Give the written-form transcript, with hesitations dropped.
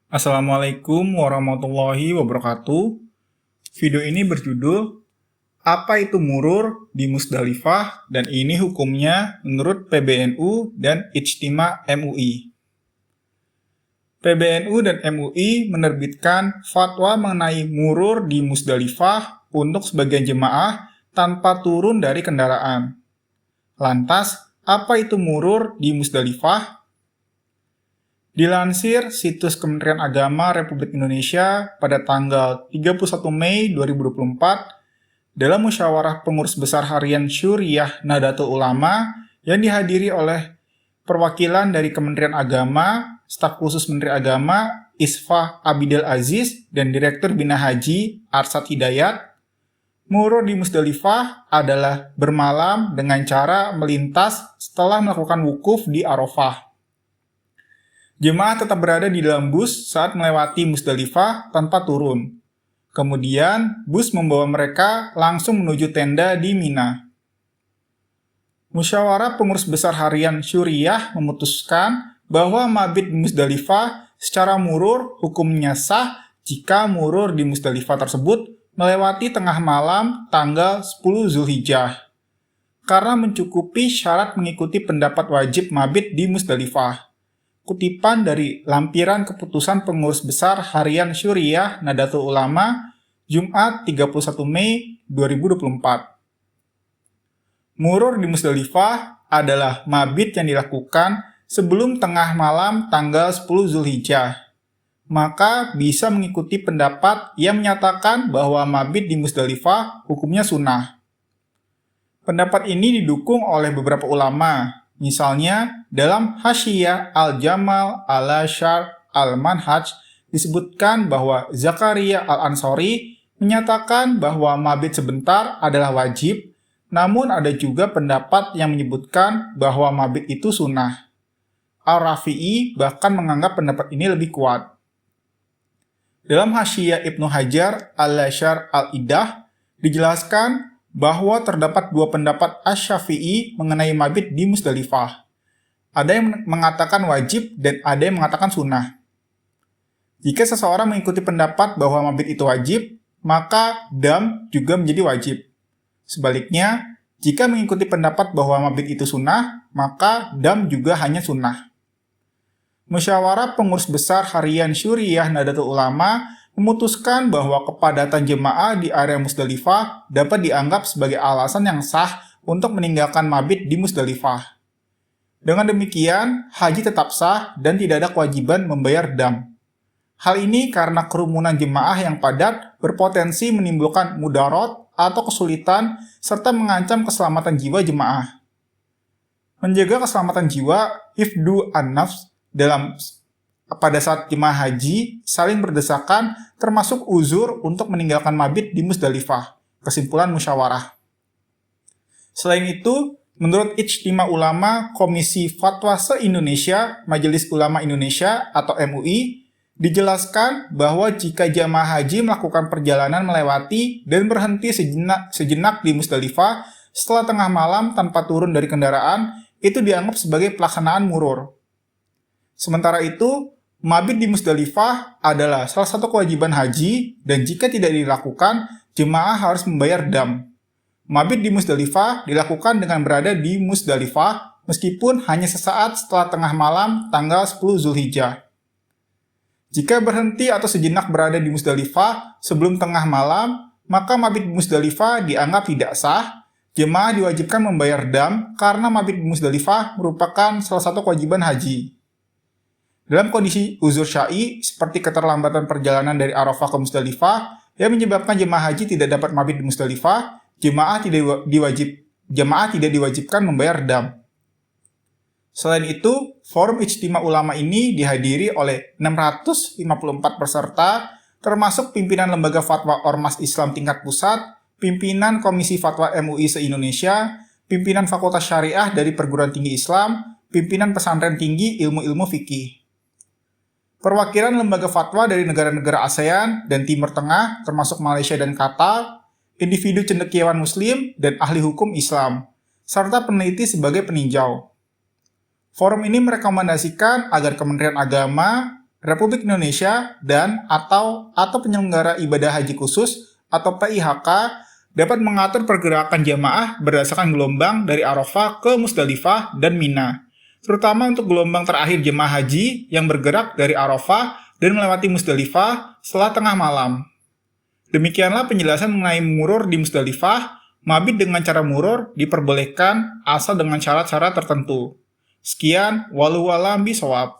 Assalamualaikum warahmatullahi wabarakatuh. Video ini berjudul Apa itu murur di Musdalifah dan ini hukumnya menurut PBNU dan Ijtima MUI. PBNU dan MUI menerbitkan fatwa mengenai murur di Musdalifah untuk sebagian jemaah tanpa turun dari kendaraan. Lantas, apa itu murur di Musdalifah? Dilansir situs Kementerian Agama Republik Indonesia pada tanggal 31 Mei 2024, dalam musyawarah pengurus besar harian Syuriah Nahdlatul Ulama yang dihadiri oleh perwakilan dari Kementerian Agama, Staf Khusus Menteri Agama Isfah Abidel Aziz, dan Direktur Bina Haji Arsad Hidayat, murur di Musdalifah adalah bermalam dengan cara melintas setelah melakukan wukuf di Arafah. Jemaah tetap berada di dalam bus saat melewati Musdalifah tanpa turun. Kemudian, bus membawa mereka langsung menuju tenda di Mina. Musyawarah Pengurus Besar Harian Syuriah memutuskan bahwa mabit di Musdalifah secara murur hukumnya sah jika murur di Musdalifah tersebut melewati tengah malam tanggal 10 Zulhijjah. Karena mencukupi syarat mengikuti pendapat wajib mabit di Musdalifah. Kutipan dari lampiran keputusan Pengurus Besar Harian Syuriah Nahdlatul Ulama, Jumat 31 Mei 2024. Murur di Musdalifah adalah mabit yang dilakukan sebelum tengah malam tanggal 10 Zulhijjah. Maka bisa mengikuti pendapat yang menyatakan bahwa mabit di Musdalifah hukumnya sunnah. Pendapat ini didukung oleh beberapa ulama. Misalnya, dalam Hasyiyah Al-Jamal ala Syarh Al-Manhaj disebutkan bahwa Zakaria Al-Ansori menyatakan bahwa mabit sebentar adalah wajib, namun ada juga pendapat yang menyebutkan bahwa mabit itu sunnah. Al-Rafi'i bahkan menganggap pendapat ini lebih kuat. Dalam Hasyiyah Ibnu Hajar ala Syarh Al-Idah dijelaskan bahwa terdapat dua pendapat Asy-Syafi'i mengenai mabit di Musdalifah. Ada yang mengatakan wajib dan ada yang mengatakan sunnah. Jika seseorang mengikuti pendapat bahwa mabit itu wajib, maka dam juga menjadi wajib. Sebaliknya, jika mengikuti pendapat bahwa mabit itu sunnah, maka dam juga hanya sunnah. Musyawarah Pengurus Besar Harian Syuriah Nahdlatul Ulama memutuskan bahwa kepadatan jemaah di area Musdalifah dapat dianggap sebagai alasan yang sah untuk meninggalkan mabit di Musdalifah. Dengan demikian, haji tetap sah dan tidak ada kewajiban membayar dam. Hal ini karena kerumunan jemaah yang padat berpotensi menimbulkan mudarat atau kesulitan serta mengancam keselamatan jiwa jemaah. Menjaga keselamatan jiwa, hifdu an-nafs, pada saat jemaah haji saling berdesakan termasuk uzur untuk meninggalkan mabit di Musdalifah. Kesimpulan musyawarah. Selain itu, menurut Ijtima Ulama Komisi Fatwa se-Indonesia Majelis Ulama Indonesia atau MUI, dijelaskan bahwa jika jamaah haji melakukan perjalanan melewati dan berhenti sejenak di Musdalifah setelah tengah malam tanpa turun dari kendaraan, itu dianggap sebagai pelaksanaan murur. Sementara itu, mabit di Musdalifah adalah salah satu kewajiban haji dan jika tidak dilakukan, jemaah harus membayar dam. Mabit di Musdalifah dilakukan dengan berada di Musdalifah meskipun hanya sesaat setelah tengah malam tanggal 10 Zulhijjah. Jika berhenti atau sejenak berada di Musdalifah sebelum tengah malam, maka mabit di Musdalifah dianggap tidak sah. Jemaah diwajibkan membayar dam karena mabit di Musdalifah merupakan salah satu kewajiban haji. Dalam kondisi uzur syar'i seperti keterlambatan perjalanan dari Arafah ke Musdalifah yang menyebabkan jemaah haji tidak dapat mabit di Musdalifah, jemaah tidak diwajibkan membayar dam. Selain itu, Forum Ijtima Ulama ini dihadiri oleh 654 peserta, termasuk pimpinan Lembaga Fatwa Ormas Islam tingkat pusat, pimpinan Komisi Fatwa MUI se-Indonesia, pimpinan Fakultas Syariah dari Perguruan Tinggi Islam, pimpinan Pesantren Tinggi Ilmu-Ilmu Fikih. Perwakilan lembaga fatwa dari negara-negara ASEAN dan Timur Tengah, termasuk Malaysia dan Qatar, individu cendekiawan Muslim, dan ahli hukum Islam, serta peneliti sebagai peninjau. Forum ini merekomendasikan agar Kementerian Agama, Republik Indonesia dan atau penyelenggara ibadah haji khusus atau PIHK dapat mengatur pergerakan jamaah berdasarkan gelombang dari Arafah ke Musdalifah dan Mina, terutama untuk gelombang terakhir jemaah haji yang bergerak dari Arafah dan melewati Musdalifah setelah tengah malam. Demikianlah penjelasan mengenai murur di Musdalifah. Mabit dengan cara murur diperbolehkan asal dengan syarat-syarat tertentu. Sekian, walau alam bisawab.